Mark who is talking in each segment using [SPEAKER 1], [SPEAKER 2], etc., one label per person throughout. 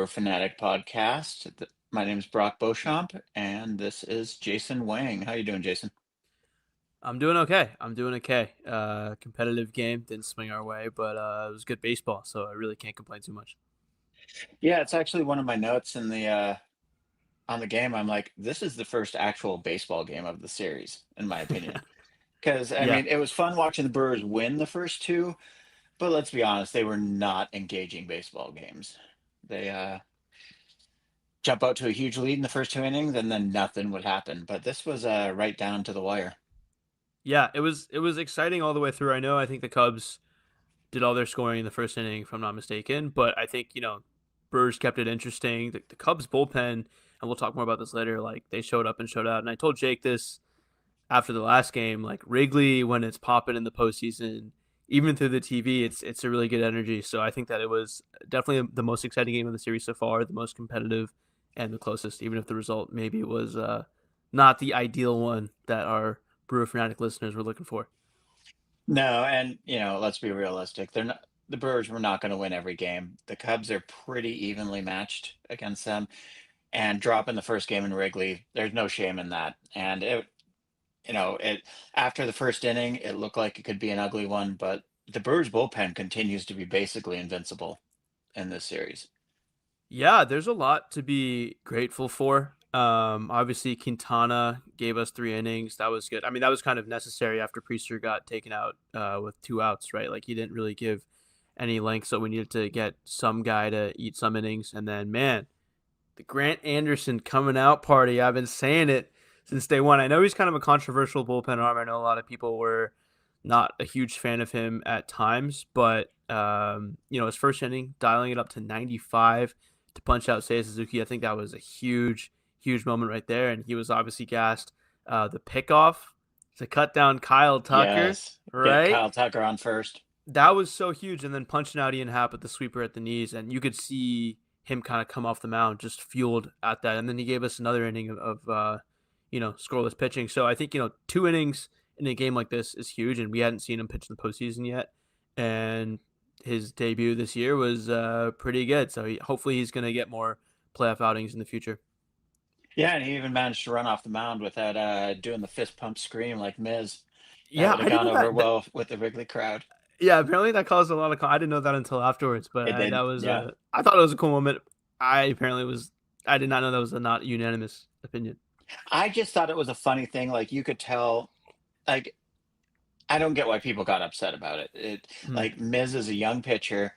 [SPEAKER 1] Brewer Fanatic podcast. My name is Brock Beauchamp, and this is Jason Wang. How you doing, Jason?
[SPEAKER 2] I'm doing okay. I'm doing okay. Competitive game didn't swing our way, but it was good baseball, so I really can't complain too much.
[SPEAKER 1] Yeah, it's actually one of my notes in the on the game. I'm like, this is the first actual baseball game of the series, in my opinion. Because I
[SPEAKER 2] Yeah,
[SPEAKER 1] mean, it was fun watching the Brewers win the first two, but let's be honest, they were not engaging baseball games. They jump out to a huge lead in the first two innings, and then nothing would happen. But this was right down to the wire.
[SPEAKER 2] yeah. It was exciting all the way through. I think the Cubs did all their scoring in the first inning, if I'm not mistaken. But I think Brewers kept it interesting. The Cubs bullpen, and we'll talk more about this later. Like they showed up and showed out. And I told Jake this after the last game. Like Wrigley, when it's popping in the postseason, even through the TV, it's a really good energy. So I think that it was definitely the most exciting game of the series so far, the most competitive, and the closest. Even if the result maybe was not the ideal one that our Brewer Fanatic listeners were looking for.
[SPEAKER 1] No, and let's be realistic. They're not The Brewers were not going to win every game. The Cubs are pretty evenly matched against them, and dropping the first game in Wrigley, there's no shame in that. And it after the first inning, it looked like it could be an ugly one, but the Brewers bullpen continues to be basically invincible in this series.
[SPEAKER 2] Yeah, there's a lot to be grateful for. Obviously Quintana gave us 3 innings. That was good. I mean, that was kind of necessary after Priester got taken out with 2 outs, right? Like he didn't really give any length, so we needed to get some guy to eat some innings. And then, man, the Grant Anderson coming out party. I've been saying it since day one. I know he's kind of a controversial bullpen arm. I know a lot of people were not a huge fan of him at times, but his first inning, dialing it up to 95 to punch out Seiya Suzuki, I think that was a huge, huge moment right there. And he was obviously gassed. The pickoff to cut down Kyle Tucker,
[SPEAKER 1] Yes, get
[SPEAKER 2] right?
[SPEAKER 1] Kyle Tucker on first.
[SPEAKER 2] That was so huge. And then punching out Ian Happ with the sweeper at the knees, and you could see him kind of come off the mound just fueled at that. And then he gave us another inning of scoreless pitching. So I think 2 innings in a game like this is huge, and we hadn't seen him pitch in the postseason yet. And his debut this year was pretty good. So hopefully he's going to get more playoff outings in the future.
[SPEAKER 1] Yeah, and he even managed to run off the mound without doing the fist pump scream like Miz. That
[SPEAKER 2] Yeah,
[SPEAKER 1] would have
[SPEAKER 2] I didn't
[SPEAKER 1] gone
[SPEAKER 2] know
[SPEAKER 1] over
[SPEAKER 2] that.
[SPEAKER 1] well with the Wrigley crowd.
[SPEAKER 2] Yeah, apparently that caused a lot of. I didn't know that until afterwards, but
[SPEAKER 1] It
[SPEAKER 2] that
[SPEAKER 1] did,
[SPEAKER 2] was
[SPEAKER 1] yeah.
[SPEAKER 2] a. I thought it was a cool moment. I apparently was. I did not know that was a not unanimous opinion.
[SPEAKER 1] I just thought it was a funny thing. Like you could tell, like I don't get why people got upset about it.
[SPEAKER 2] Mhm.
[SPEAKER 1] Like Miz is a young pitcher,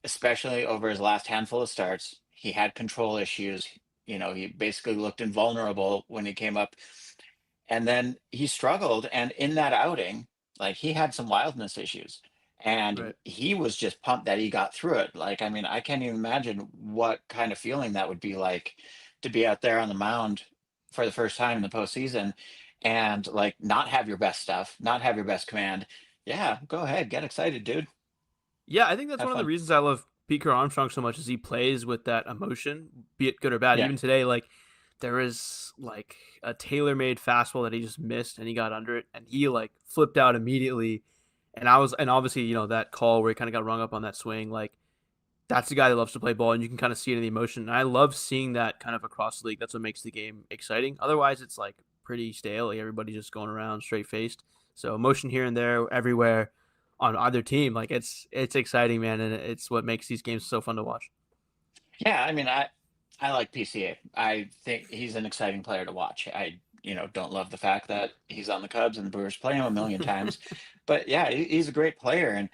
[SPEAKER 1] especially over his last handful of starts. He had control issues. He basically looked invulnerable when he came up, and then he struggled. And in that outing, like he had some wildness issues, and
[SPEAKER 2] Right.
[SPEAKER 1] he was just pumped that he got through it. Like, I mean, I can't even imagine what kind of feeling that would be like to be out there on the mound for the first time in the postseason and like not have your best stuff, not have your best command. Yeah, go ahead, get excited, dude.
[SPEAKER 2] Yeah, I think that's
[SPEAKER 1] Have
[SPEAKER 2] one of the
[SPEAKER 1] fun.
[SPEAKER 2] reasons I love Pete Armstrong so much is he plays with that emotion, be it good or bad.
[SPEAKER 1] Yeah.
[SPEAKER 2] Even today, like there is like a tailor-made fastball that he just missed and he got under it and he like flipped out immediately. And obviously, that call where he kind of got rung up on that swing, like that's the guy that loves to play ball and you can kind of see it in the emotion. And I love seeing that kind of across the league. That's what makes the game exciting. Otherwise, it's like pretty stale. Like everybody's just going around straight faced. So emotion here and there, everywhere on either team. Like it's exciting, man, and it's what makes these games so fun to watch.
[SPEAKER 1] Yeah, I mean, I like PCA. I think he's an exciting player to watch. I don't love the fact that he's on the Cubs and the Brewers play him a million times, but yeah, he's a great player. And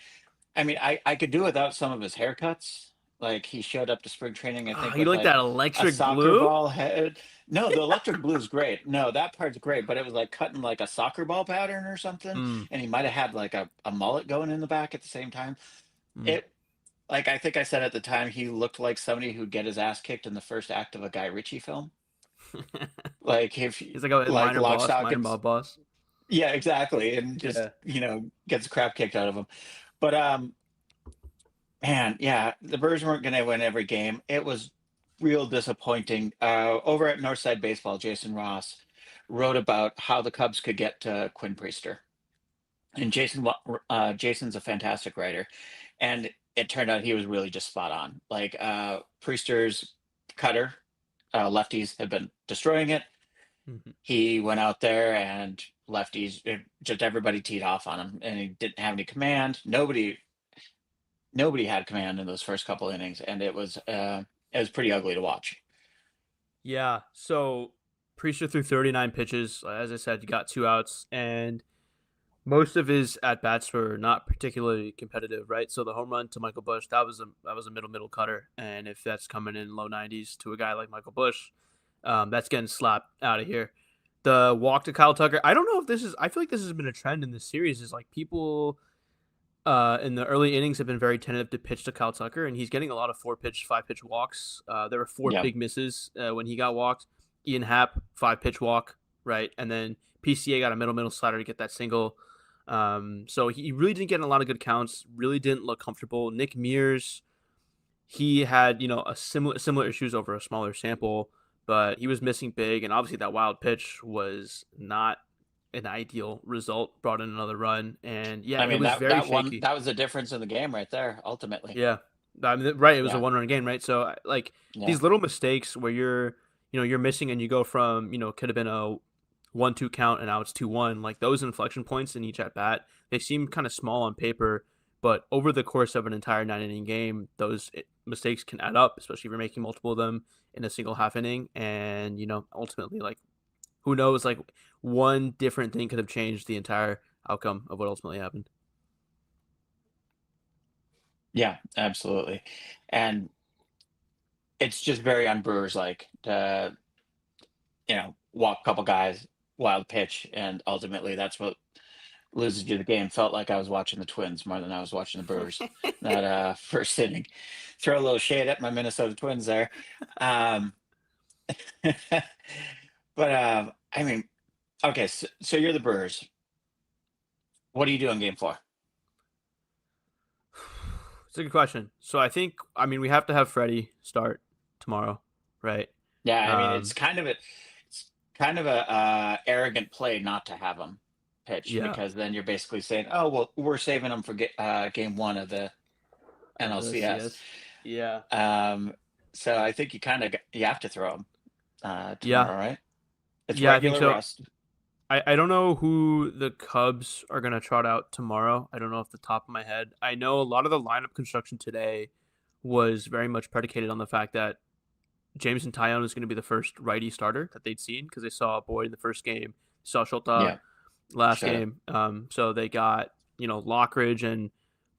[SPEAKER 1] I mean, I could do without some of his haircuts. Like he showed up to spring training, I
[SPEAKER 2] Oh,
[SPEAKER 1] think,
[SPEAKER 2] you
[SPEAKER 1] with
[SPEAKER 2] like
[SPEAKER 1] like
[SPEAKER 2] that
[SPEAKER 1] a
[SPEAKER 2] electric
[SPEAKER 1] soccer
[SPEAKER 2] blue?
[SPEAKER 1] ball head. No, the electric blue is great. No, that part's great, but it was like cutting like a soccer ball pattern or something,
[SPEAKER 2] Mm,
[SPEAKER 1] and he might have had like a mullet going in the back at the same time.
[SPEAKER 2] mm.
[SPEAKER 1] It Like I think I said at the time, he looked like somebody who'd get his ass kicked in the first act of a Guy Ritchie film. Like if
[SPEAKER 2] He's like a
[SPEAKER 1] like
[SPEAKER 2] minor
[SPEAKER 1] lock,
[SPEAKER 2] boss,
[SPEAKER 1] stock,
[SPEAKER 2] minor
[SPEAKER 1] and
[SPEAKER 2] mob boss.
[SPEAKER 1] yeah, exactly, and just
[SPEAKER 2] Yeah.
[SPEAKER 1] gets the crap kicked out of him. But man, yeah, the Brewers weren't going to win every game. It was real disappointing. Over at Northside Baseball, Jason Ross wrote about how the Cubs could get to Quinn Priester, and Jason's a fantastic writer, and it turned out he was really just spot on. Like Priester's cutter, lefties had been destroying it.
[SPEAKER 2] Mhm.
[SPEAKER 1] He went out there and just everybody teed off on him, and he didn't have any command. Nobody had command in those first couple innings, and it was pretty ugly to watch.
[SPEAKER 2] Yeah, so Priester threw 39 pitches. As I said, he got 2 outs, and most of his at bats were not particularly competitive, right? So the home run to Michael Bush, that was a middle cutter, and if that's coming in low 90s to a guy like Michael Bush, that's getting slapped out of here. The walk to Kyle Tucker, I don't know if this is. I feel like this has been a trend in this series. Is like people in the early innings have been very tentative to pitch to Kyle Tucker, and he's getting a lot of 4 pitch, 5 pitch walks. There were 4
[SPEAKER 1] Yeah.
[SPEAKER 2] big misses when he got walked. Ian Happ 5 pitch walk, right, and then PCA got a middle slider to get that single. So he really didn't get in a lot of good counts. Really didn't look comfortable. Nick Mears, he had a similar issues over a smaller sample, but he was missing big, and obviously that wild pitch was not an ideal result. Brought in another run, and yeah,
[SPEAKER 1] I
[SPEAKER 2] it
[SPEAKER 1] mean,
[SPEAKER 2] was very shaky.
[SPEAKER 1] that was the difference in the game right there, ultimately.
[SPEAKER 2] Yeah, I mean, right. It was a
[SPEAKER 1] Yeah.
[SPEAKER 2] one-run game, right? So like
[SPEAKER 1] Yeah.
[SPEAKER 2] these little mistakes where you're missing and you go from could have been a 1-2 count and now it's 2-1. Like those inflection points in each at bat, they seem kind of small on paper, but over the course of an entire 9 inning game, those mistakes can add up, especially if you're making multiple of them in a single half inning. And ultimately, like who knows, like one different thing could have changed the entire outcome of what ultimately happened.
[SPEAKER 1] Yeah, absolutely. And it's just very unbrewers like to, walk a couple guys, wild pitch, and ultimately that's what loses you the game. Felt like I was watching the Twins more than I was watching the Brewers that first inning. Throw a little shade at my Minnesota Twins there. Um, but I mean, okay, so you're the Brewers. What are you doing game 4?
[SPEAKER 2] It's a good question. So I mean, we have to have Freddie start tomorrow, right?
[SPEAKER 1] Yeah, I mean,
[SPEAKER 2] Um,
[SPEAKER 1] it's kind of a arrogant play not to have him pitch,
[SPEAKER 2] yeah,
[SPEAKER 1] because then you're basically saying, "Oh, well, we're saving him for game 1 of the
[SPEAKER 2] of the
[SPEAKER 1] NLCS."
[SPEAKER 2] CS. Yeah,
[SPEAKER 1] Um, so I think you have to throw him
[SPEAKER 2] yeah,
[SPEAKER 1] tomorrow, right? It's
[SPEAKER 2] yeah. I think
[SPEAKER 1] regular
[SPEAKER 2] so.
[SPEAKER 1] rust.
[SPEAKER 2] I don't know who the Cubs are gonna trot out tomorrow. I don't know off the top of my head. I know a lot of the lineup construction today was very much predicated on the fact that Jameson Tyone is going to be the first righty starter that they'd seen because they saw Boyd in the first game, saw Shota
[SPEAKER 1] Yeah,
[SPEAKER 2] last
[SPEAKER 1] shut up.
[SPEAKER 2] game. So they got Lockridge and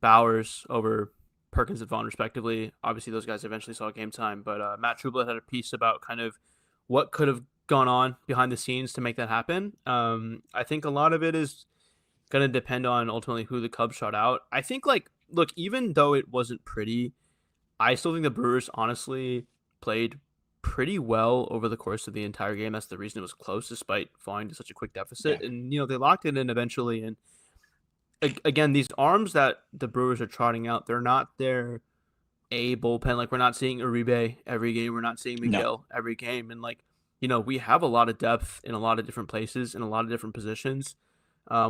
[SPEAKER 2] Bowers over Perkins and Vaughn respectively. Obviously, those guys eventually saw game time, but Matt Trublet had a piece about kind of what could have gone on behind the scenes to make that happen. I think a lot of it is going to depend on ultimately who the Cubs shot out. I think look, even though it wasn't pretty, I still think the Brewers honestly played pretty well over the course of the entire game. That's the reason it was close, despite falling to such a quick deficit.
[SPEAKER 1] Yeah,
[SPEAKER 2] And they locked it in eventually. And again, these arms that the Brewers are trotting out, they're not their A bullpen. Like we're not seeing Uribe every game. We're not seeing
[SPEAKER 1] no,
[SPEAKER 2] Miguel every game. And we have a lot of depth in a lot of different places in a lot of different positions.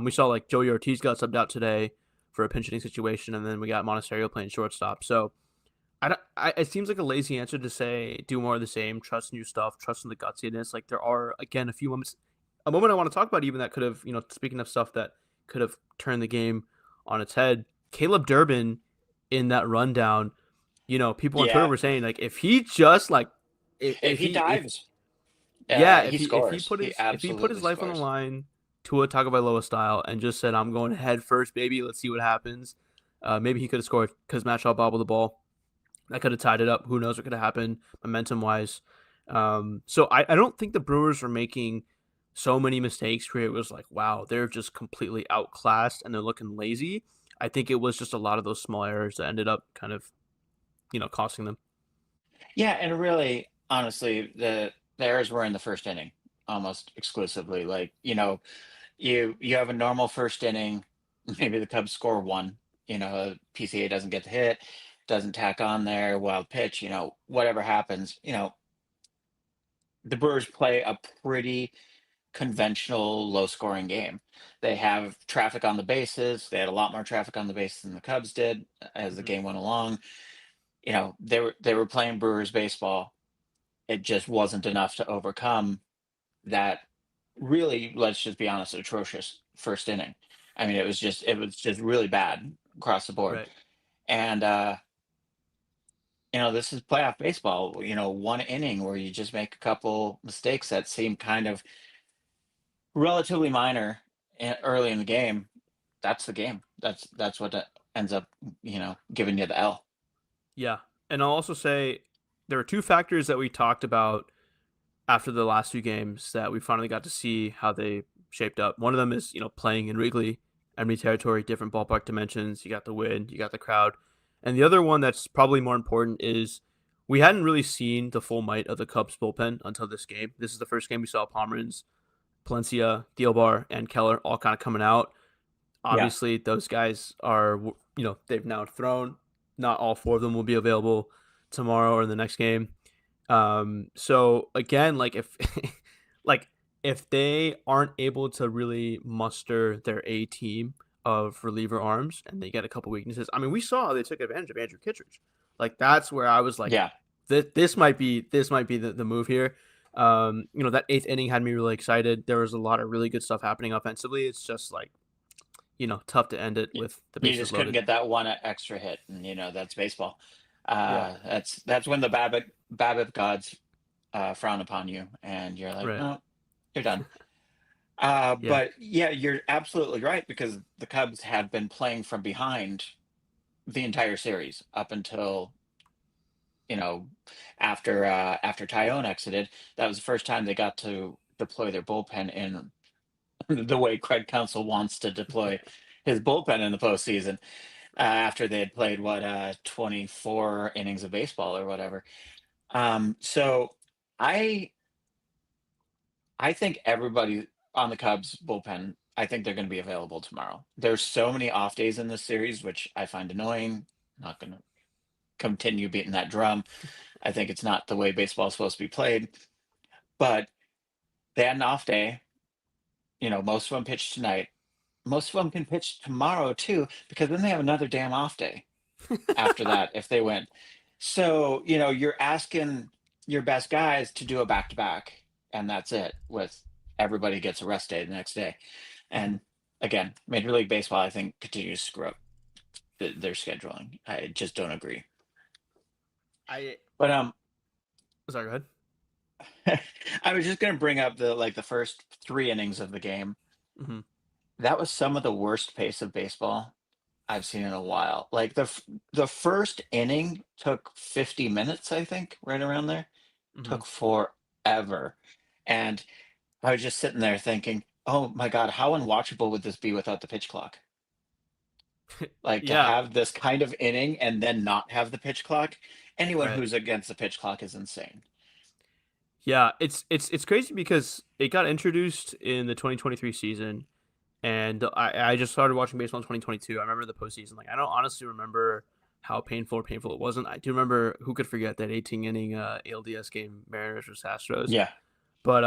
[SPEAKER 2] We saw like Joey Ortiz got subbed out today for a pinch hitting situation, and then we got Monasterio playing shortstop. So I don't. It seems like a lazy answer to say do more of the same, trust new stuff, trust in the gutsiness. Like there are again a few moments, a moment I want to talk about even that could have speaking of stuff that could have turned the game on its head. Caleb Durbin in that rundown, people on Twitter
[SPEAKER 1] yeah.
[SPEAKER 2] were saying like if he just like
[SPEAKER 1] If he
[SPEAKER 2] if
[SPEAKER 1] dives,
[SPEAKER 2] yeah
[SPEAKER 1] he
[SPEAKER 2] if he
[SPEAKER 1] scores.
[SPEAKER 2] put
[SPEAKER 1] He
[SPEAKER 2] his
[SPEAKER 1] absolutely
[SPEAKER 2] life on the
[SPEAKER 1] scores.
[SPEAKER 2] line to a Tagovailoa style and just said I'm going head first, baby, let's see what happens. Maybe he could have scored because Matt Shaw bobbled the ball. That could have tied it up. Who knows what could have happened momentum wise. So I don't think the Brewers are making so many mistakes where it was like, wow, they're just completely outclassed and they're looking lazy. I think it was just a lot of those small errors that ended up kind of, costing them.
[SPEAKER 1] Yeah, and really, honestly, the errors were in the first inning almost exclusively. Like, you have a normal first inning, maybe the Cubs score one, PCA doesn't get the hit, doesn't tack on there, wild pitch, whatever happens, the Brewers play a pretty conventional low scoring game. They have traffic on the bases. They had a lot more traffic on the bases than the Cubs did as the
[SPEAKER 2] Mhm.
[SPEAKER 1] game went along. They were playing Brewers baseball. It just wasn't enough to overcome that really, let's just be honest, atrocious first inning. I mean, it was just really bad across the board.
[SPEAKER 2] Right.
[SPEAKER 1] And this is playoff baseball, one inning where you just make a couple mistakes that seem kind of relatively minor early in the game. That's the game. That's what ends up, giving you the L.
[SPEAKER 2] Yeah. And I'll also say there were two factors that we talked about after the last two games that we finally got to see how they shaped up. One of them is, playing in Wrigley, enemy territory, different ballpark dimensions. You got the wind, you got the crowd. And the other one that's probably more important is we hadn't really seen the full might of the Cubs bullpen until this game. This is the first game we saw Pomeranz, Palencia, Thielbar, and Keller all kind of coming out.
[SPEAKER 1] Yeah.
[SPEAKER 2] Obviously, those guys are, they've now thrown. Not all four of them will be available tomorrow or in the next game. So again, like if like if they aren't able to really muster their A team of reliever arms and they get a couple weaknesses, I mean, we saw they took advantage of Andrew Kittredge. Like that's where I was like,
[SPEAKER 1] Yeah.
[SPEAKER 2] this might be the move here. That eighth inning had me really excited. There was a lot of really good stuff happening offensively. It's just like, tough to end it
[SPEAKER 1] Y-
[SPEAKER 2] with the
[SPEAKER 1] You
[SPEAKER 2] bases
[SPEAKER 1] just couldn't
[SPEAKER 2] loaded.
[SPEAKER 1] get that one extra hit, and that's baseball.
[SPEAKER 2] Yeah,
[SPEAKER 1] That's when the Babbitt gods frown upon you, and you're like,
[SPEAKER 2] right.
[SPEAKER 1] no, you're done.
[SPEAKER 2] Yeah.
[SPEAKER 1] But yeah, you're absolutely right because the Cubs had been playing from behind the entire series up until you know after Tyone exited. That was the first time they got to deploy their bullpen in the way Craig Counsell wants to deploy his bullpen in the postseason. After they had played 24 innings of baseball or whatever. So I I think everybody on the Cubs bullpen, I think they're going to be available tomorrow. There's so many off days in this series, which I find annoying. I'm not going to continue beating that drum. I think it's not the way baseball is supposed to be played. But they had an off day. Most of them pitched tonight. Most of them can pitch tomorrow too, because then they have another damn off day after that if they win. So, you're asking your best guys to do a back to back, and that's it, with everybody gets a rest day the next day.
[SPEAKER 2] Mhm.
[SPEAKER 1] And again, Major League Baseball, I think, continues to screw up their scheduling. I just don't agree.
[SPEAKER 2] I
[SPEAKER 1] But
[SPEAKER 2] sorry, go ahead.
[SPEAKER 1] I was just gonna bring up the first 3 innings of the game.
[SPEAKER 2] Hmm.
[SPEAKER 1] That was some of the worst pace of baseball I've seen in a while. Like the first inning took 50 minutes, I think, right around there.
[SPEAKER 2] Hmm.
[SPEAKER 1] Took forever. And I was just sitting there thinking, oh my God, how unwatchable would this be without the pitch clock? Like to
[SPEAKER 2] Yeah,
[SPEAKER 1] have this kind of inning and then not have the pitch clock. Anyone
[SPEAKER 2] right.
[SPEAKER 1] who's against the pitch clock is insane.
[SPEAKER 2] Yeah, it's crazy because it got introduced in the 2023 season, and I just started watching baseball in 2022. I remember the postseason. Like I don't honestly remember how painful it wasn't. I do remember, who could forget that 18 inning ALDS game, Mariners versus Astros.
[SPEAKER 1] Yeah,
[SPEAKER 2] But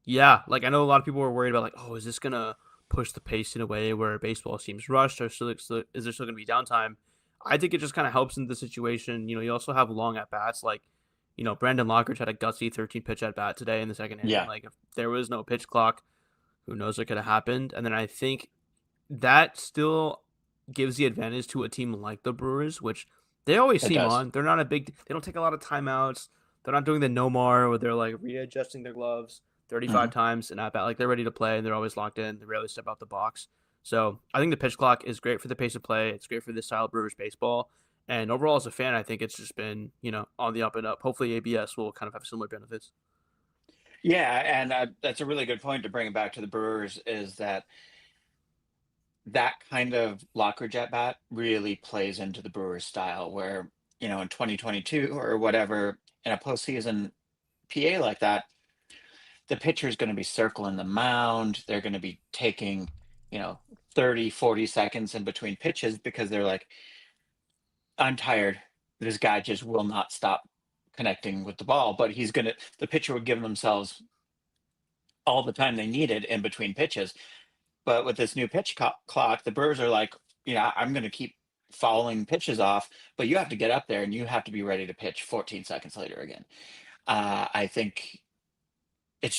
[SPEAKER 2] yeah, like I know a lot of people were worried about like, oh, is this gonna push the pace in a way where baseball seems rushed, or is there still gonna be downtime? I think it just kind of helps in the situation. You also have long at bats, like Brandon Lockridge had a gutsy 13 pitch at bat today in the second inning.
[SPEAKER 1] yeah,
[SPEAKER 2] Like if there was no pitch clock, who knows what could have happened? And then I think that still gives the advantage to a team like the Brewers, which they always
[SPEAKER 1] it
[SPEAKER 2] seem
[SPEAKER 1] does.
[SPEAKER 2] on. They're not a big. They don't take a lot of timeouts. They're not doing the Nomar where they're like readjusting their gloves 35
[SPEAKER 1] Mhm.
[SPEAKER 2] times and at bat. Like they're ready to play and they're always locked in. They rarely step out the box. So I think the pitch clock is great for the pace of play. It's great for this style of Brewers baseball. And overall, as a fan, I think it's just been on the up and up. Hopefully, ABS will kind of have similar benefits.
[SPEAKER 1] Yeah, and that's a really good point to bring it back to the Brewers is that kind of Lockridge at bat really plays into the Brewers style where, in 2022 or whatever, in a postseason PA like that, the pitcher is going to be circling the mound. They're going to be taking, you know, 30, 40 seconds in between pitches because they're like, I'm tired. This guy just will not stop connecting with the ball, but the pitcher would give themselves all the time they needed in between pitches. But with this new clock, the Brewers are like, I'm going to keep following pitches off, but you have to get up there and you have to be ready to pitch 14 seconds later again. I think it's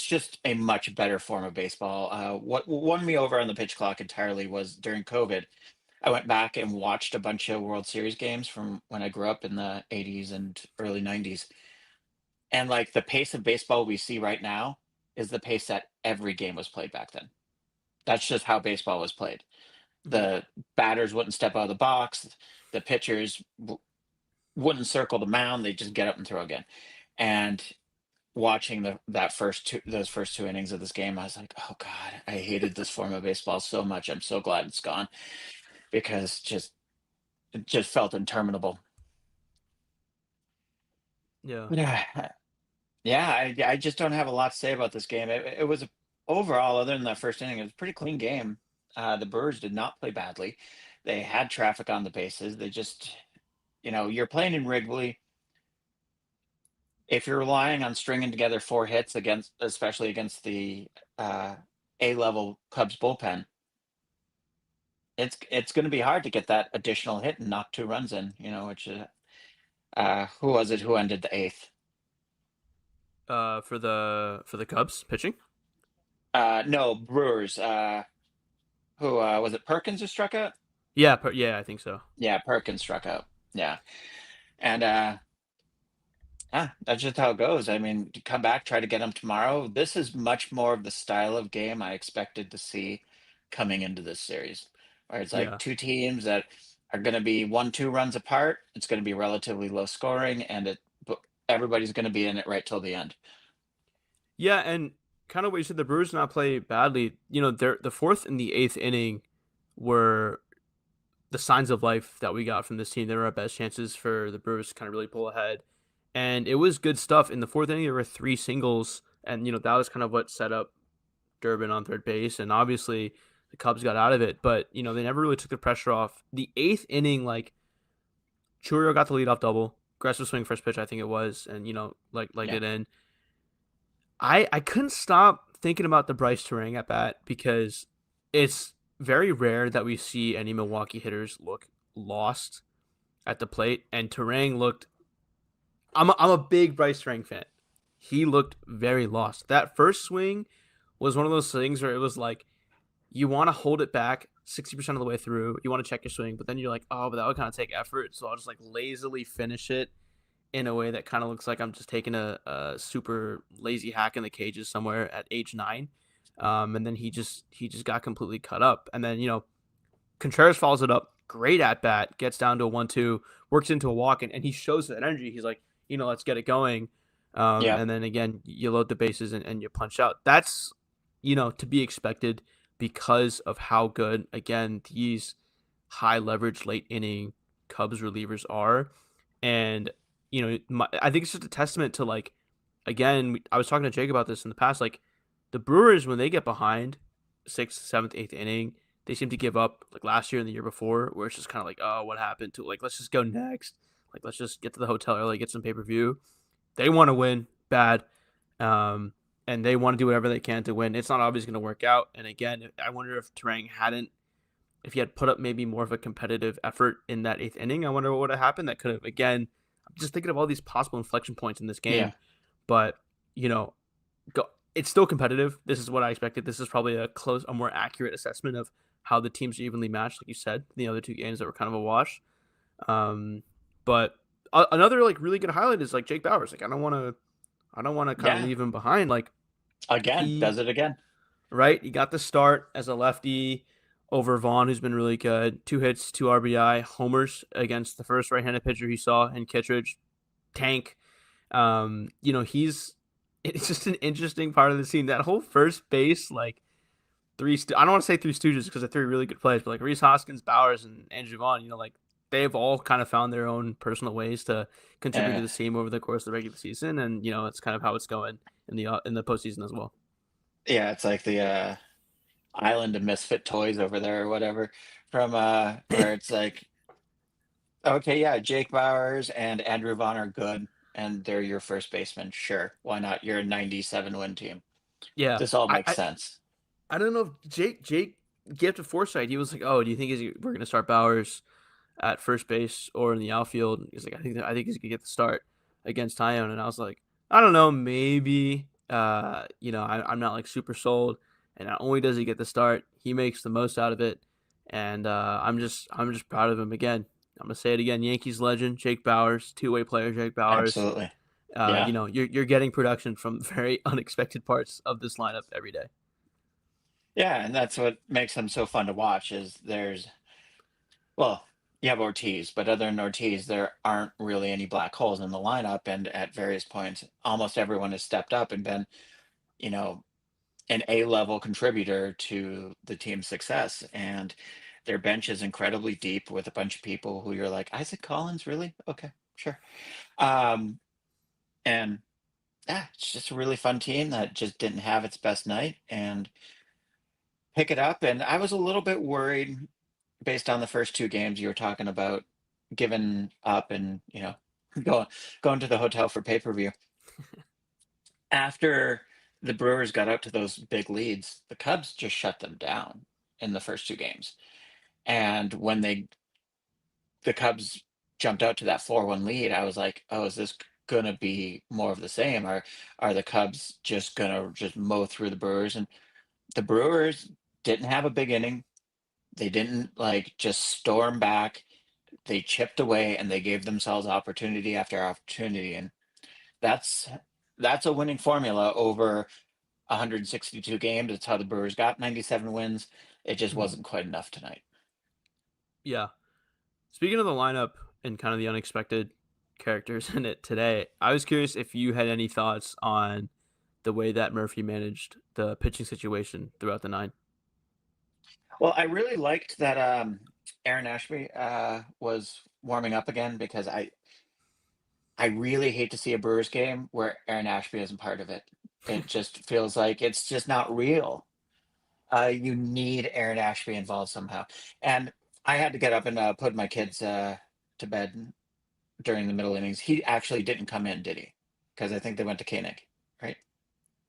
[SPEAKER 1] just a much better form of baseball. What won me over on the pitch clock entirely was during COVID. I went back and watched a bunch of World Series games from when I grew up in the 80s and early 90s. And like the pace of baseball we see right now is the pace that every game was played back then. That's just how baseball was played.
[SPEAKER 2] Mhm.
[SPEAKER 1] The batters wouldn't step out of the box. The pitchers wouldn't circle the mound. They just get up and throw again. And watching those first two innings of this game, I was like, oh God, I hated this form of baseball so much. I'm so glad it's gone because it just felt interminable.
[SPEAKER 2] Yeah.
[SPEAKER 1] Yeah, yeah. I just don't have a lot to say about this game. It was overall, other than that first inning, it was a pretty clean game. The Brewers did not play badly. They had traffic on the bases. They just, you're playing in Wrigley. If you're relying on stringing together four hits especially against the uh, A-level Cubs bullpen, it's going to be hard to get that additional hit and knock two runs in. Which who was it who ended the eighth?
[SPEAKER 2] For the Cubs pitching.
[SPEAKER 1] No, Brewers. Who was it? Perkins who struck out?
[SPEAKER 2] Yeah, yeah, I think so.
[SPEAKER 1] Yeah, Perkins struck out. Yeah, and that's just how it goes. I mean, to come back, try to get them tomorrow. This is much more of the style of game I expected to see coming into this series, where it's like
[SPEAKER 2] Yeah.
[SPEAKER 1] two teams that are going to be 1-2 runs apart. It's going to be relatively low scoring, but everybody's going to be in it right till the end.
[SPEAKER 2] Yeah, and kind of what you said, the Brewers did not play badly. The fourth and the eighth inning were the signs of life that we got from this team. They were our best chances for the Brewers to kind of really pull ahead. And it was good stuff. In the fourth inning, there were three singles, and that was kind of what set up Durbin on third base. And obviously, the Cubs got out of it, but they never really took the pressure off. The eighth inning, like Churio got the leadoff double, aggressive swing first pitch, I think it was, and like
[SPEAKER 1] Yeah,
[SPEAKER 2] it in. I couldn't stop thinking about the Bryce Terang at bat because it's very rare that we see any Milwaukee hitters look lost at the plate, and Terang looked. I'm a big Bryce Terang fan. He looked very lost. That first swing was one of those things where it was like you want to hold it back 60% of the way through. You want to check your swing, but then you're like, oh, but that would kind of take effort, so I'll just like lazily finish it in a way that kind of looks like I'm just taking a super lazy hack in the cages somewhere at age 9. And then he just got completely cut up. And then Contreras follows it up, great at bat, gets down to a 1-2, works into a walk, and he shows that energy. He's like, let's get it going.
[SPEAKER 1] yeah,
[SPEAKER 2] And then again, you load the bases and you punch out. That's to be expected because of how good again these high leverage late inning Cubs relievers are. And I think it's just a testament to like, again, I was talking to Jake about this in the past. Like the Brewers, when they get behind sixth, seventh, eighth inning, they seem to give up. Like last year and the year before, where it's just kind of like, oh, what happened to like, let's just go next. Like let's just get to the hotel early, get some pay per view. They want to win bad, um, and they want to do whatever they can to win. It's not always going to work out. And again, I wonder if Terang hadn't if he had put up maybe more of a competitive effort in that eighth inning, I wonder what would have happened. That could have, again, I'm just thinking of all these possible inflection points in this
[SPEAKER 1] yeah,
[SPEAKER 2] game, but you know, go, it's still competitive. This is what I expected. This is probably a more accurate assessment of how the teams are evenly matched, like you said. The other two games that were kind of a wash. Um, but another like really good highlight is like Jake Bowers. Like I don't want to kind of
[SPEAKER 1] yeah.
[SPEAKER 2] leave him behind. Like
[SPEAKER 1] Again,
[SPEAKER 2] he
[SPEAKER 1] does it again.
[SPEAKER 2] right? He got the start as a lefty over Vaughn, who's been really good. 2 hits, 2 RBI, homers against the first right-handed pitcher he saw in Kittredge. Tank. He's it's just an interesting part of the scene. That whole first base, like I don't want to say Three Stooges because they're three really good players, but like Reese Hoskins, Bowers, and Andrew Vaughn, like they've all kind of found their own personal ways to contribute to
[SPEAKER 1] Uh,
[SPEAKER 2] the team over the course of the regular season, and it's kind of how it's going in the postseason as well.
[SPEAKER 1] yeah, it's like the island of misfit toys over there or whatever from where it's like, okay, yeah, Jake Bowers and Andrew Vaughn are good and they're your first baseman. Sure, why not? You're a 97 win team.
[SPEAKER 2] Yeah,
[SPEAKER 1] This all
[SPEAKER 2] I,
[SPEAKER 1] makes
[SPEAKER 2] I
[SPEAKER 1] sense.
[SPEAKER 2] I don't know if Jake gave to foresight. He was like, "Oh, do you think we're gonna start Bowers at first base or in the outfield?" He's like, I think he's gonna get the start against Tyone," and I was like, "I don't know, maybe." I'm not like super sold. And not only does he get the start, he makes the most out of it, and I'm just proud of him again. I'm gonna say it again: Yankees legend Jake Bowers, two-way player Jake Bowers.
[SPEAKER 1] Absolutely. Yeah.
[SPEAKER 2] You're getting production from very unexpected parts of this lineup every day.
[SPEAKER 1] Yeah, and that's what makes them so fun to watch is well, you have Ortiz, but other than Ortiz, there aren't really any black holes in the lineup. And at various points, almost everyone has stepped up and been, you know, an A-level contributor to the team's success. And their bench is incredibly deep with a bunch of people who you're like, Isaac Collins, really? Okay, sure. Um, and yeah, it's just a really fun team that just didn't have its best night and pick it up. And I was a little bit worried based on the first two games you were talking about giving up and, going going to the hotel for pay-per-view. After the Brewers got out to those big leads, the Cubs just shut them down in the first two games. And when the Cubs jumped out to that 4-1 lead, I was like, "Oh, is this gonna be more of the same? Are the Cubs just gonna just mow through the Brewers?" And the Brewers didn't have a big inning. They didn't like just storm back. They chipped away and they gave themselves opportunity after opportunity. And that's that's a winning formula over 162 games. It's how the Brewers got 97 wins. It just
[SPEAKER 2] Mhm.
[SPEAKER 1] wasn't quite enough tonight.
[SPEAKER 2] Yeah. Speaking of the lineup and kind of the unexpected characters in it today, I was curious if you had any thoughts on the way that Murphy managed the pitching situation throughout the nine.
[SPEAKER 1] Well, I really liked that Aaron Ashby was warming up again because I really hate to see a Brewers game where Aaron Ashby isn't part of it. It just feels like it's just not real. You need Aaron Ashby involved somehow. And I had to get up and put my kids to bed during the middle innings. He actually didn't come in, did he? Because I think they went to Koenig, right?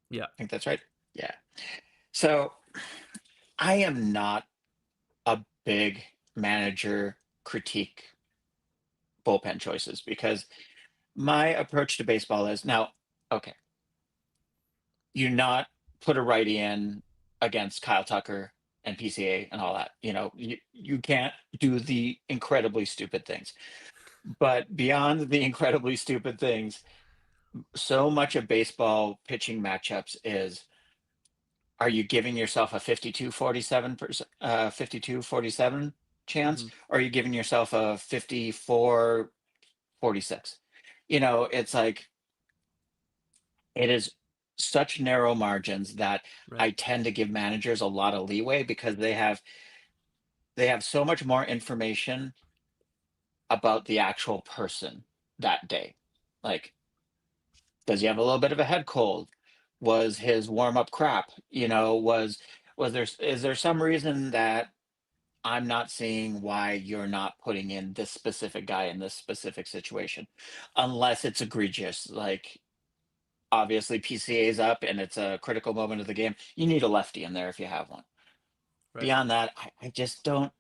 [SPEAKER 2] Yeah.
[SPEAKER 1] I think that's right. Yeah. So I am not a big manager critique bullpen choices because my approach to baseball is now, okay, you not put a righty in against Kyle Tucker and PCA and all that. You can't do the incredibly stupid things. But beyond the incredibly stupid things, so much of baseball pitching matchups is, are you giving yourself a 52-47%, 52-47 chance,
[SPEAKER 2] Hmm.
[SPEAKER 1] or are you giving yourself a 54-46? It's like it is such narrow margins that
[SPEAKER 2] Right.
[SPEAKER 1] I tend to give managers a lot of leeway because they have so much more information about the actual person that day. Like, does he have a little bit of a head cold? Was his warm up crap? Is there some reason that I'm not seeing why you're not putting in this specific guy in this specific situation, unless it's egregious. Like, obviously PCA's up and it's a critical moment of the game. You need a lefty in there if you have one.
[SPEAKER 2] Right.
[SPEAKER 1] Beyond that, I just don't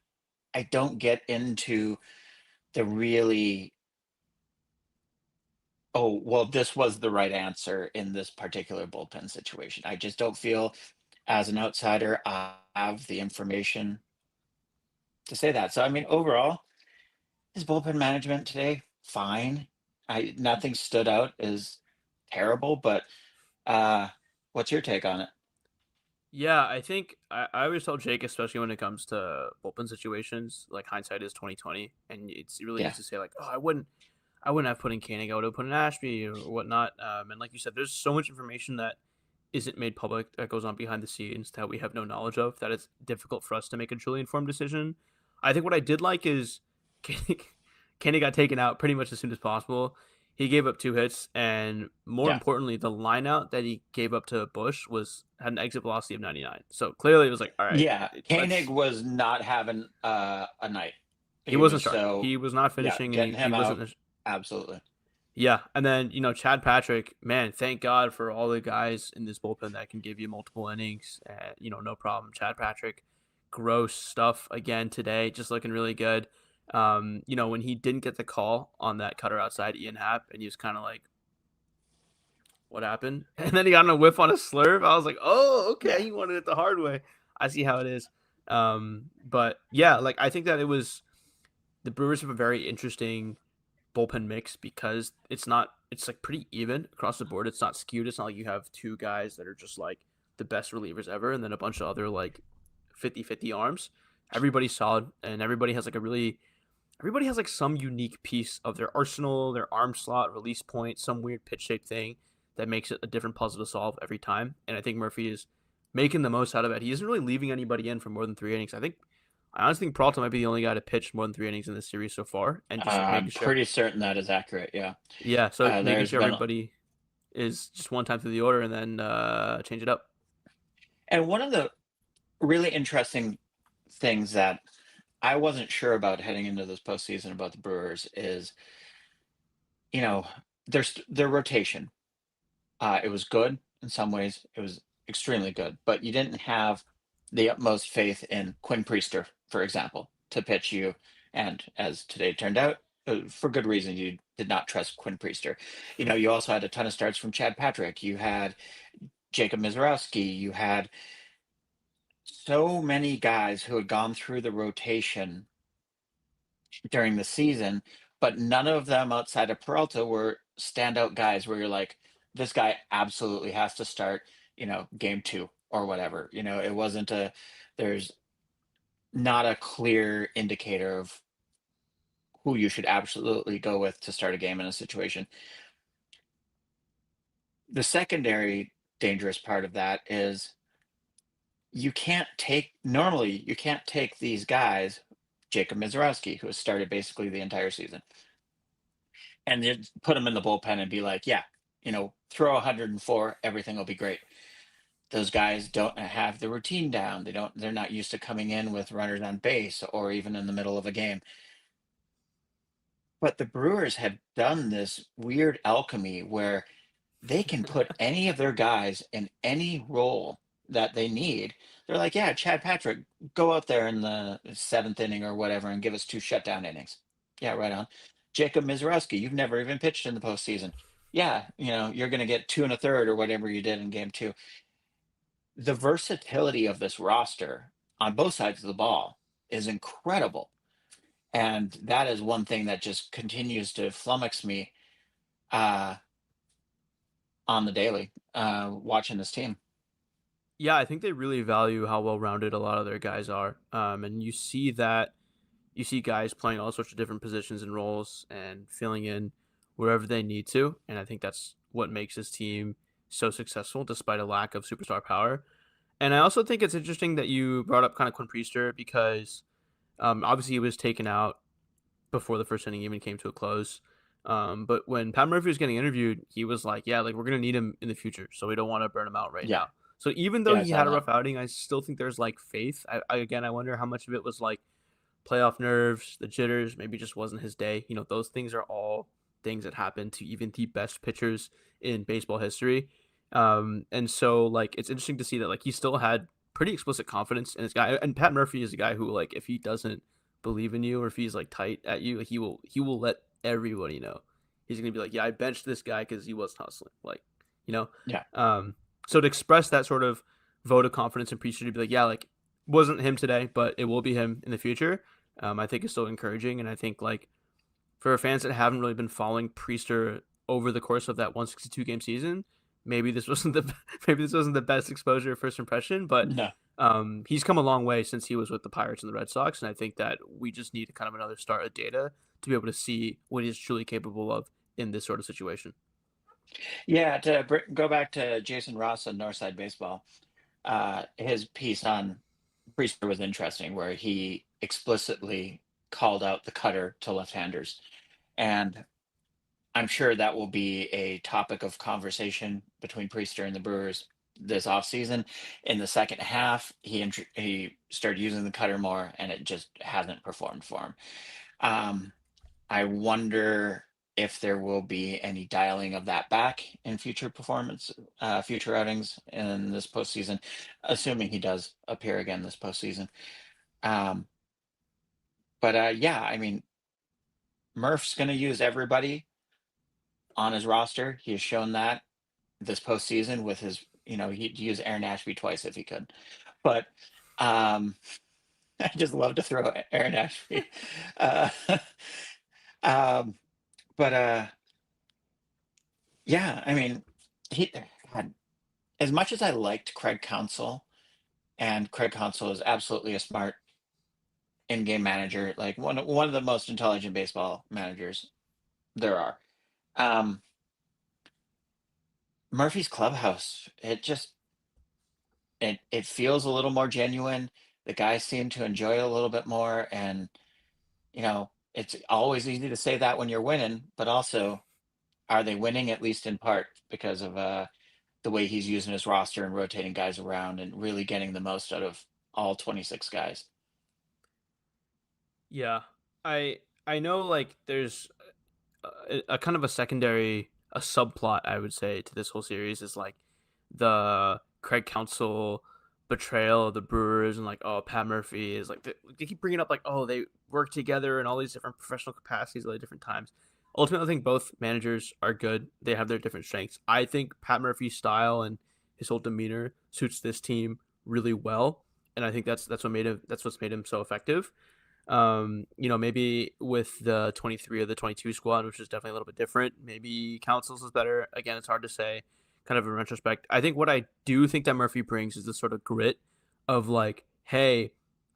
[SPEAKER 1] get into the really, oh, well, this was the right answer in this particular bullpen situation. I just don't feel as an outsider I have the information to say that. So I mean, overall, his bullpen management today, fine. Nothing stood out as terrible, but uh what's your take on it?
[SPEAKER 2] Yeah, I think I always tell Jake, especially when it comes to bullpen situations, like hindsight is 2020, and it's really
[SPEAKER 1] Yeah.
[SPEAKER 2] easy to say like, oh, I wouldn't have put in Koenig, I would have put in Ashby or whatnot. And like you said, there's so much information that isn't made public that goes on behind the scenes that we have no knowledge of that it's difficult for us to make a truly informed decision. I think what I did like is Koenig, Koenig got taken out pretty much as soon as possible. He gave up two hits, and more
[SPEAKER 1] Yeah.
[SPEAKER 2] importantly, the line out that he gave up to Bush had an exit velocity of 99. So clearly, it was like, all right,
[SPEAKER 1] Yeah. Koenig
[SPEAKER 2] let's.
[SPEAKER 1] was not having a night.
[SPEAKER 2] He
[SPEAKER 1] He
[SPEAKER 2] wasn't
[SPEAKER 1] was
[SPEAKER 2] starting.
[SPEAKER 1] so
[SPEAKER 2] He was not
[SPEAKER 1] yeah,
[SPEAKER 2] finishing, and
[SPEAKER 1] getting
[SPEAKER 2] he
[SPEAKER 1] him out.
[SPEAKER 2] wasn't.
[SPEAKER 1] Absolutely.
[SPEAKER 2] Yeah, and then, Chad Patrick, man, thank God for all the guys in this bullpen that can give you multiple innings, no problem. Chad Patrick, gross stuff again today, just looking really good. When he didn't get the call on that cutter outside Ian Happ, and he was kind of like, what happened? And then he got on a whiff on a slurve. I was like, oh, okay,
[SPEAKER 1] Yeah.
[SPEAKER 2] he wanted it the hard way. I see how it is. But yeah, like I think that it was the Brewers have a very interesting bullpen mix because it's like pretty even across the board. It's not skewed. It's not like you have two guys that are just like the best relievers ever and then a bunch of other like 50-50 arms. Everybody's solid and everybody has like some unique piece of their arsenal, their arm slot, release point, some weird pitch shape thing that makes it a different puzzle to solve every time. And I think Murphy is making the most out of it. He isn't really leaving anybody in for more than 3 innings. I honestly think Peralta might be the only guy to pitch more than 3 innings in this series so far, and just making
[SPEAKER 1] I'm
[SPEAKER 2] sure.
[SPEAKER 1] pretty certain that is accurate. Yeah.
[SPEAKER 2] Yeah, so making
[SPEAKER 1] There's
[SPEAKER 2] sure
[SPEAKER 1] been,
[SPEAKER 2] everybody is just one time through the order and then change it up.
[SPEAKER 1] and one of the really interesting things that I wasn't sure about heading into this postseason about the Brewers is, you know, their rotation. It was good in some ways. It was extremely good, but you didn't have the utmost faith in Quinn Priester, for example, to pitch you. And as today turned out, for good reason, you did not trust Quinn Priester. You also had a ton of starts from Chad Patrick. You had Jacob Mizorowski. You had so many guys who had gone through the rotation during the season, but none of them outside of Peralta were standout guys where you're like, this guy absolutely has to start, game two or whatever. It wasn't there's not a clear indicator of who you should absolutely go with to start a game in a situation. The secondary dangerous part of that is you can't take these guys, Jacob Mizorowski, who has started basically the entire season, and then put him in the bullpen and be like, yeah, throw 104, everything will be great. Those guys don't have the routine down. They're not used to coming in with runners on base or even in the middle of a game. But the Brewers have done this weird alchemy where they can put any of their guys in any role that they need. They're like, yeah, Chad Patrick, go out there in the seventh inning or whatever and give us two shutdown innings. Yeah, right on. Jacob Mizorowski, you've never even pitched in the postseason. Yeah, you're going to get two and a third or whatever you did in game two. The versatility of this roster on both sides of the ball is incredible. And that is one thing that just continues to flummox me uh, on the daily, watching this team.
[SPEAKER 2] Yeah, I think they really value how well rounded a lot of their guys are, and you see guys playing all sorts of different positions and roles and filling in wherever they need to, and I think that's what makes this team so successful despite a lack of superstar power. And I also think it's interesting that you brought up kind of Quinn Priester because obviously he was taken out before the first inning even came to a close. But when Pat Murphy was getting interviewed, he was like, "Yeah, like we're gonna need him in the future, so we don't want to burn him out right
[SPEAKER 1] Yeah,
[SPEAKER 2] now." So even though
[SPEAKER 1] yeah, I
[SPEAKER 2] he
[SPEAKER 1] saw
[SPEAKER 2] had a
[SPEAKER 1] that.
[SPEAKER 2] rough outing, I still think there's like faith. I wonder how much of it was like playoff nerves, the jitters, maybe just wasn't his day. Those things are all things that happen to even the best pitchers in baseball history. And so like it's interesting to see that like he still had pretty explicit confidence in his guy. And Pat Murphy is a guy who like if he doesn't believe in you or if he's like tight at you, like, he will let everybody know. He's gonna be like, yeah, I benched this guy because he wasn't hustling. Like, you know.
[SPEAKER 1] Yeah.
[SPEAKER 2] Um, so to express that sort of vote of confidence and Priester to be like, yeah, like wasn't him today, but it will be him in the future. I think is still encouraging, and I think like for fans that haven't really been following Priester over the course of that 162 game season, maybe this wasn't the maybe this wasn't the best exposure or first impression, but
[SPEAKER 1] No.
[SPEAKER 2] he's come a long way since he was with the Pirates and the Red Sox, and I think that we just need kind of another start of data to be able to see what he's truly capable of in this sort of situation.
[SPEAKER 1] Yeah, to go back to Jason Ross on Northside Baseball, his piece on Priester was interesting, where he explicitly called out the cutter to left-handers, and I'm sure that will be a topic of conversation between Priester and the Brewers this offseason. In the second half, he started using the cutter more, and it just hasn't performed for him. Um, I wonder. if there will be any dialing of that back in future outings in this postseason, assuming he does appear again this postseason. Um, but yeah, I mean, Murph's going to use everybody on his roster. He has shown that this postseason with his, he'd use Aaron Ashby twice if he could. But um, I just love to throw Aaron Ashby. Uh, um, but yeah, I mean, he God, as much as I liked Craig Counsell, and Craig Counsell is absolutely a smart in-game manager, like one of the most intelligent baseball managers there are. Um, Murphy's clubhouse, it feels a little more genuine. The guys seem to enjoy it a little bit more, and it's always easy to say that when you're winning, but also, are they winning at least in part because of the way he's using his roster and rotating guys around and really getting the most out of all 26 guys?
[SPEAKER 2] Yeah. I know like there's a kind of a secondary a subplot I would say to this whole series is like the Craig Counsell betrayal of the Brewers and like oh Pat Murphy is like they keep bringing up like oh they work together in all these different professional capacities at all different times. Ultimately, I think both managers are good. They have their different strengths. I think Pat Murphy's style and his whole demeanor suits this team really well, and I think that's what's made him so effective. Maybe with the 23 or the 22 squad, which is definitely a little bit different. Maybe Councils is better. Again, it's hard to say, kind of in retrospect. I think what I do think that Murphy brings is this sort of grit of like, hey,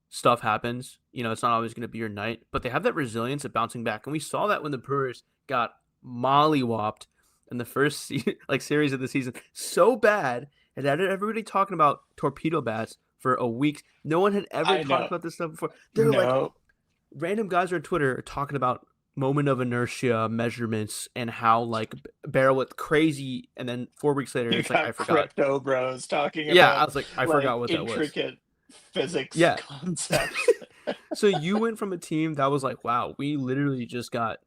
[SPEAKER 2] stuff happens. It's not always going to be your night, but they have that resilience of bouncing back. And we saw that when the Brewers got mollywopped in the first series of the season so bad, and had everybody talking about torpedo bats for a week. No one had ever
[SPEAKER 1] I
[SPEAKER 2] talked
[SPEAKER 1] know.
[SPEAKER 2] about this stuff before. They're like,
[SPEAKER 1] No.
[SPEAKER 2] random guys on Twitter are talking about moment of inertia measurements and how like barrel with crazy, and then 4 weeks later
[SPEAKER 1] You
[SPEAKER 2] it's like I
[SPEAKER 1] got
[SPEAKER 2] forgot.
[SPEAKER 1] crypto bros talking
[SPEAKER 2] Yeah, I
[SPEAKER 1] about
[SPEAKER 2] was like I
[SPEAKER 1] like
[SPEAKER 2] forgot what that was.
[SPEAKER 1] intricate physics
[SPEAKER 2] Yeah,
[SPEAKER 1] concepts.
[SPEAKER 2] so you went from a team that was like, wow, we literally just got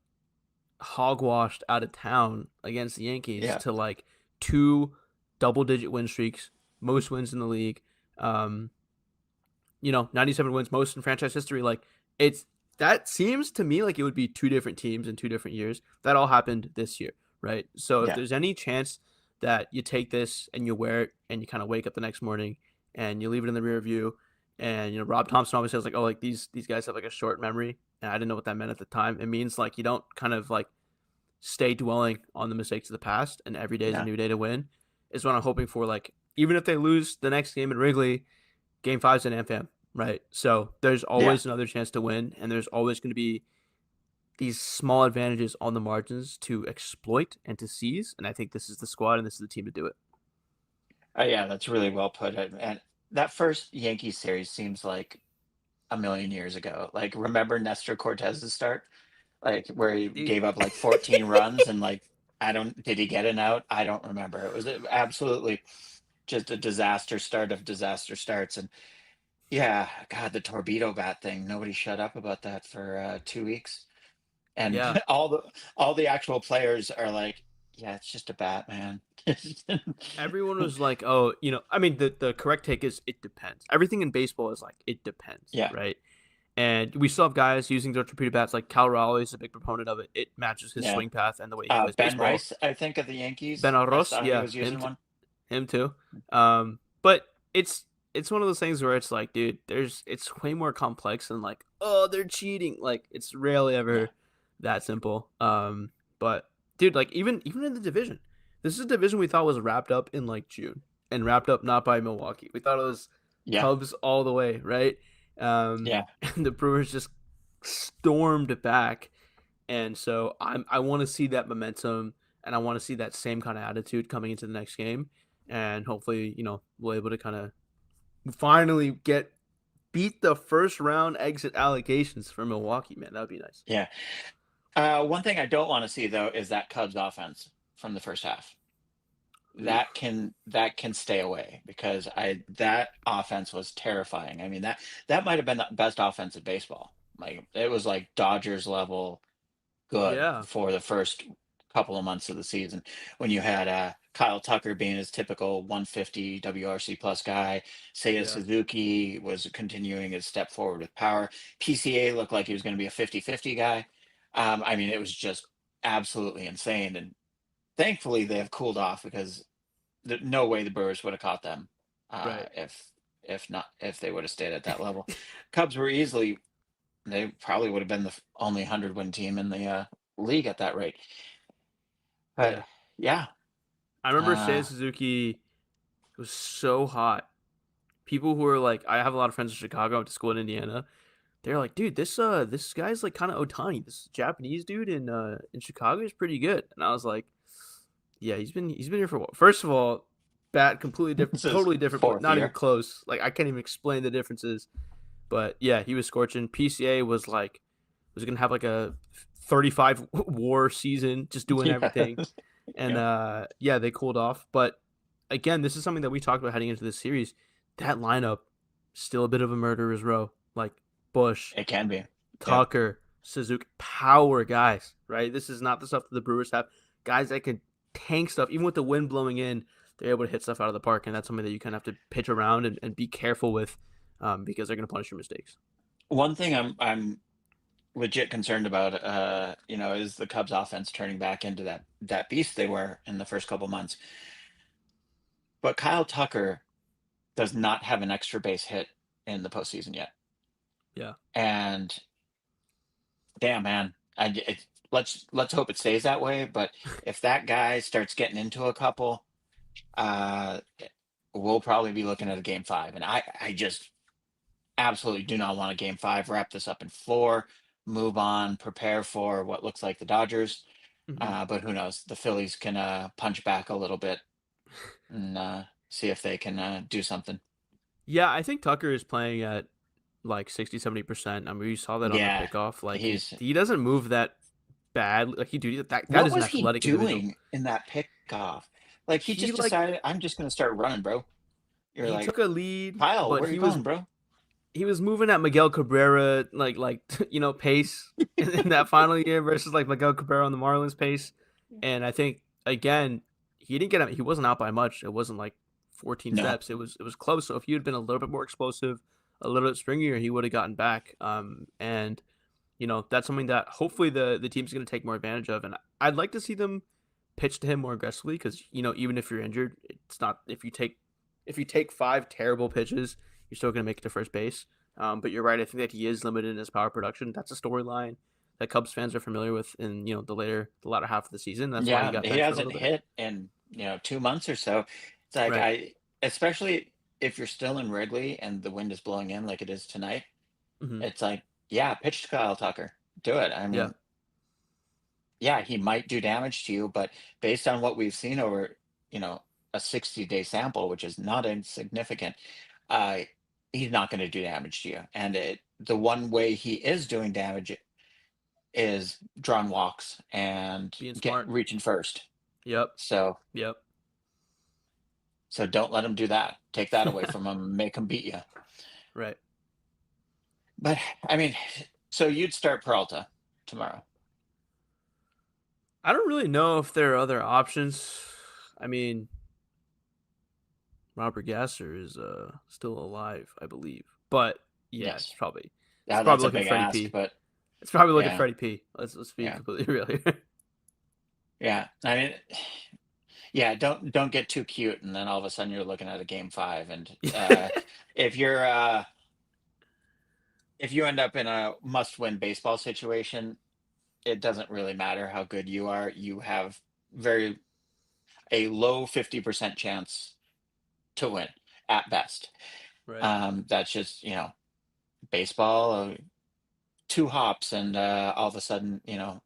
[SPEAKER 2] hogwashed out of town against the Yankees
[SPEAKER 1] Yeah.
[SPEAKER 2] to like two double-digit win streaks, most wins in the league. Um, 97 wins, most in franchise history. Like it's that seems to me like it would be two different teams in 2 different years. That all happened this year, right? So if
[SPEAKER 1] Yeah.
[SPEAKER 2] there's any chance that you take this and you wear it and you kind of wake up the next morning and you leave it in the rear view, and Rob Thompson always says like, oh, like these guys have like a short memory, and I didn't know what that meant at the time. It means like you don't kind of like stay dwelling on the mistakes of the past, and every day is a
[SPEAKER 1] Yeah.
[SPEAKER 2] new day to win. Is what I'm hoping for. Like even if they lose the next game at Wrigley, Game five's an AmFam, right? So there's
[SPEAKER 1] Yeah.
[SPEAKER 2] always another chance to win, and there's always going to be these small advantages on the margins to exploit and to seize. And I think this is the squad and this is the team to do it.
[SPEAKER 1] Yeah, that's really well put. And that first Yankees series seems like a million years ago. Like, remember Nestor Cortez's start? Like, where he
[SPEAKER 2] Dude,
[SPEAKER 1] gave up like 14 runs and like, did he get an out? I don't remember. It was absolutely just a disaster start of disaster starts. And yeah, God, the torpedo bat thing. Nobody shut up about that for 2 weeks. And
[SPEAKER 2] yeah.
[SPEAKER 1] all the actual players are like, yeah, it's just a bat, man.
[SPEAKER 2] Everyone was like, oh, I mean, the correct take is it depends. Everything in baseball is like, it depends,
[SPEAKER 1] Yeah.
[SPEAKER 2] right? And we still have guys using their torpedo bats. Like Cal Raleigh is a big proponent of it. It matches his
[SPEAKER 1] Yeah.
[SPEAKER 2] swing path and the way he plays
[SPEAKER 1] Ben
[SPEAKER 2] baseball.
[SPEAKER 1] Rice, I think, of the
[SPEAKER 2] Ben
[SPEAKER 1] Yankees. I
[SPEAKER 2] Arroz,
[SPEAKER 1] saw he
[SPEAKER 2] yeah,
[SPEAKER 1] was using one.
[SPEAKER 2] him too. But it's one of those things where it's like, dude, it's way more complex than like, oh, they're cheating. Like it's rarely
[SPEAKER 1] Yeah.
[SPEAKER 2] ever that simple. But dude, like even in the division, this is a division we thought was wrapped up in like June and wrapped up not by Milwaukee. We thought it was
[SPEAKER 1] Yeah.
[SPEAKER 2] Cubs all the way, right?
[SPEAKER 1] Yeah.
[SPEAKER 2] And the Brewers just stormed back, and so I want to see that momentum, and I want to see that same kind of attitude coming into the next game, and hopefully, we're able to kind of finally beat the first round exit allegations for Milwaukee. Man, that would be nice.
[SPEAKER 1] Yeah. One thing I don't want to see though is that Cubs offense from the first half.
[SPEAKER 2] Oof.
[SPEAKER 1] That can stay away because I that offense was terrifying. I mean that might have been the best offense in baseball. Like it was like Dodgers level good
[SPEAKER 2] Yeah.
[SPEAKER 1] for the first couple of months of the season when you had Kyle Tucker being his typical 150 WRC plus guy. Seiya
[SPEAKER 2] Yeah.
[SPEAKER 1] Suzuki was continuing his step forward with power. PCA looked like he was going to be a 50-50 guy. I mean, it was just absolutely insane. And thankfully, they have cooled off because no way the Brewers would have caught them
[SPEAKER 2] Right.
[SPEAKER 1] if they would have stayed at that level. Cubs were easily they probably would have been the only 100-win team in the league at that rate. But
[SPEAKER 2] Yeah.
[SPEAKER 1] yeah,
[SPEAKER 2] I remember
[SPEAKER 1] uh,
[SPEAKER 2] Seiya Suzuki was so hot. People who are like, I have a lot of friends in Chicago. I went to school in Indiana. They're like, dude, this guy's like kind of Otani. This Japanese dude in Chicago is pretty good. And I was like, yeah, he's been here for what? First of all, bat completely different,
[SPEAKER 1] this is
[SPEAKER 2] totally different,
[SPEAKER 1] fourth
[SPEAKER 2] not even
[SPEAKER 1] year.
[SPEAKER 2] close. Like I can't even explain the differences. But yeah, he was scorching. PCA was gonna have like a 35 WAR season, just doing everything.
[SPEAKER 1] Yes.
[SPEAKER 2] And
[SPEAKER 1] Yep.
[SPEAKER 2] yeah, they cooled off. But again, this is something that we talked about heading into this series. That lineup still a bit of a murderer's row. Like Bush,
[SPEAKER 1] It can be. Yep.
[SPEAKER 2] Tucker, Suzuki, power guys, right? This is not the stuff that the Brewers have. Guys that can tank stuff, even with the wind blowing in, they're able to hit stuff out of the park, and that's something that you kind of have to pitch around and be careful with, because they're going to punish your mistakes.
[SPEAKER 1] One thing I'm legit concerned about, is the Cubs offense turning back into that beast they were in the first couple months. But Kyle Tucker does not have an extra base hit in the postseason yet.
[SPEAKER 2] Yeah.
[SPEAKER 1] And damn, man, let's hope it stays that way. But if that guy starts getting into a couple, uh, we'll probably be looking at a game five. And I just absolutely do not want a game five. Wrap this up in four, move on, prepare for what looks like the Dodgers.
[SPEAKER 2] Hmm.
[SPEAKER 1] But who knows? The Phillies can punch back a little bit and see if they can do something.
[SPEAKER 2] Yeah, I think Tucker is playing at like 60, 70%. I mean, you saw that on the
[SPEAKER 1] Yeah,
[SPEAKER 2] pickoff. Like
[SPEAKER 1] he's
[SPEAKER 2] he doesn't move that bad. Like he do that
[SPEAKER 1] what
[SPEAKER 2] is an
[SPEAKER 1] was he
[SPEAKER 2] athletic individual.
[SPEAKER 1] doing in that pickoff? Like he
[SPEAKER 2] He
[SPEAKER 1] just
[SPEAKER 2] like
[SPEAKER 1] decided, I'm just gonna start running, bro. You're
[SPEAKER 2] he
[SPEAKER 1] like,
[SPEAKER 2] took a lead,
[SPEAKER 1] Kyle,
[SPEAKER 2] but
[SPEAKER 1] where are you going, bro?
[SPEAKER 2] he was moving at Miguel Cabrera pace in that final year versus like Miguel Cabrera on the Marlins pace. And I think again, he wasn't out by much. It wasn't like 14
[SPEAKER 1] No.
[SPEAKER 2] steps. It was close. So if he had been a little bit more explosive, a little bit stringier, he would have gotten back. And that's something that hopefully the team's going to take more advantage of. And I'd like to see them pitch to him more aggressively because even if you're injured, it's not if you take five terrible pitches, you're still going to make it to first base. But you're right. I think that he is limited in his power production. That's a storyline that Cubs fans are familiar with in the latter half of the season. That's why he
[SPEAKER 1] Yeah,
[SPEAKER 2] got
[SPEAKER 1] he
[SPEAKER 2] benched for a
[SPEAKER 1] hasn't
[SPEAKER 2] little bit.
[SPEAKER 1] hit in 2 months or so. It's like
[SPEAKER 2] Right.
[SPEAKER 1] especially if you're still in Wrigley and the wind is blowing in like it is tonight.
[SPEAKER 2] Hmm.
[SPEAKER 1] It's like, yeah, pitch to Kyle Tucker, do it. I
[SPEAKER 2] Yeah.
[SPEAKER 1] mean, yeah, he might do damage to you, but based on what we've seen over, a 60-day sample, which is not insignificant, uh, he's not going to do damage to you. And the one way he is doing damage is drawing walks and
[SPEAKER 2] Being
[SPEAKER 1] get
[SPEAKER 2] smart.
[SPEAKER 1] reaching first.
[SPEAKER 2] Yep.
[SPEAKER 1] So
[SPEAKER 2] Yep.
[SPEAKER 1] don't let him do that. Take that away from him, make him beat you.
[SPEAKER 2] Right.
[SPEAKER 1] But I mean, so you'd start Peralta tomorrow.
[SPEAKER 2] I don't really know if there are other options. I mean, Robert Gasser is still alive, I believe. But yeah, it's
[SPEAKER 1] Yes.
[SPEAKER 2] probably it's
[SPEAKER 1] Yeah,
[SPEAKER 2] probably
[SPEAKER 1] that's a
[SPEAKER 2] looking
[SPEAKER 1] big
[SPEAKER 2] Freddie
[SPEAKER 1] ask,
[SPEAKER 2] P.
[SPEAKER 1] but
[SPEAKER 2] It's probably looking
[SPEAKER 1] yeah,
[SPEAKER 2] Freddie P. Let's be
[SPEAKER 1] yeah,
[SPEAKER 2] completely real here.
[SPEAKER 1] yeah. I mean, yeah. Don't get too cute, and then all of a sudden you're looking at a game five, and if you're if you end up in a must-win baseball situation, it doesn't really matter how good you are. You have very a low 50% chance to win at best.
[SPEAKER 2] Right.
[SPEAKER 1] That's just baseball. Two hops and all of a sudden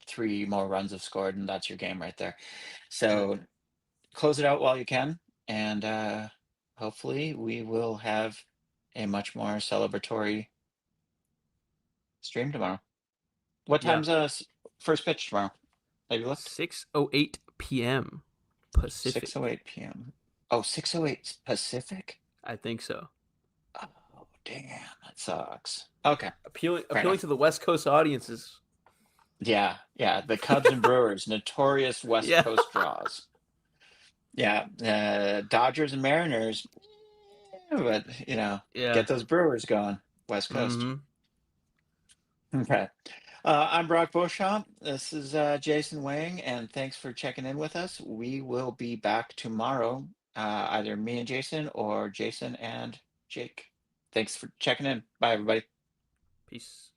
[SPEAKER 1] three more runs have scored and that's your game right there.
[SPEAKER 2] Right.
[SPEAKER 1] So close it out while you can, and hopefully we will have a much more celebratory stream tomorrow. What
[SPEAKER 2] Yeah.
[SPEAKER 1] time's first pitch tomorrow? Have you looked?
[SPEAKER 2] 6:08 p.m. Pacific.
[SPEAKER 1] 6:08 p.m. Oh, 6:08 Pacific.
[SPEAKER 2] I think so.
[SPEAKER 1] Oh, damn, that sucks. Okay, fair
[SPEAKER 2] Appealing
[SPEAKER 1] enough.
[SPEAKER 2] to the West Coast audiences.
[SPEAKER 1] Yeah, yeah. The Cubs and Brewers, notorious West
[SPEAKER 2] Yeah.
[SPEAKER 1] Coast draws. Yeah, Dodgers and Mariners, but
[SPEAKER 2] Yeah.
[SPEAKER 1] get those Brewers going, West Coast.
[SPEAKER 2] Mhm.
[SPEAKER 1] Okay. I'm Brock Beauchamp. This is Jason Wang, and thanks for checking in with us. We will be back tomorrow, either me and Jason or Jason and Jake. Thanks for checking in. Bye, everybody.
[SPEAKER 2] Peace.